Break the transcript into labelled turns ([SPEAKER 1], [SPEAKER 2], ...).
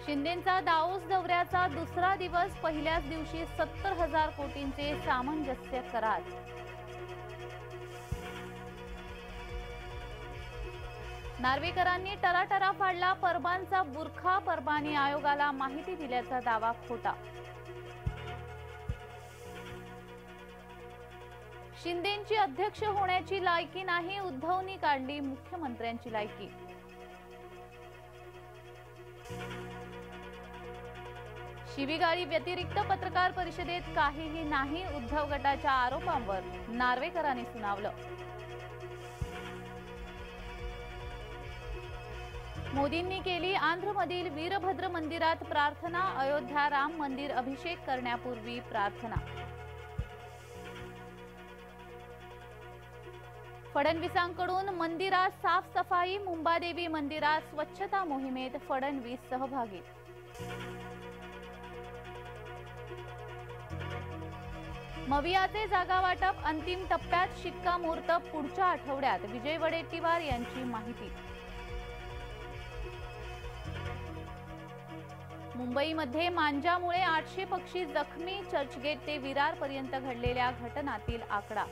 [SPEAKER 1] शिंदेंचा Davos दौऱ्याचा दुसरा दिवस, पहिल्याच दिवशी 70,000 कोटींचे सामंजस्य करार. नार्वेकरांनी टराटरा फाडला परबांचा बुरखा, परबानी आयोगाला माहिती दिल्याचा दावा खोटा. शिंदेंची अध्यक्ष होण्याची लायकी नाही, उद्धवनी काढली मुख्यमंत्र्यांची लायकी. शिवीगाळी व्यतिरिक्त पत्रकार परिषदेत काहीही नाही, उद्धव गटाच्या आरोपांवर नार्वेकरांनी सुनावलं. मोदींनी केली आंध्रमधील वीरभद्र मंदिरात प्रार्थना, अयोध्या राम मंदिर अभिषेक करण्यापूर्वी प्रार्थना. फडणवीसांकडून मंदिरात साफसफाई, मुंबादेवी मंदिरात स्वच्छता मोहिमेत फडणवीस सहभागी. मवियाचे जागा वाटप अंतिम टप्प्यात, शिक्कामोर्तब पुढच्या आठवड्यात, विजय वडेट्टीवार यांची माहिती. मुंबईमध्ये मांजामुळे 800 पक्षी जखमी, चर्चगेट ते विरार पर्यंत घडलेल्या घटनांतील आकडा.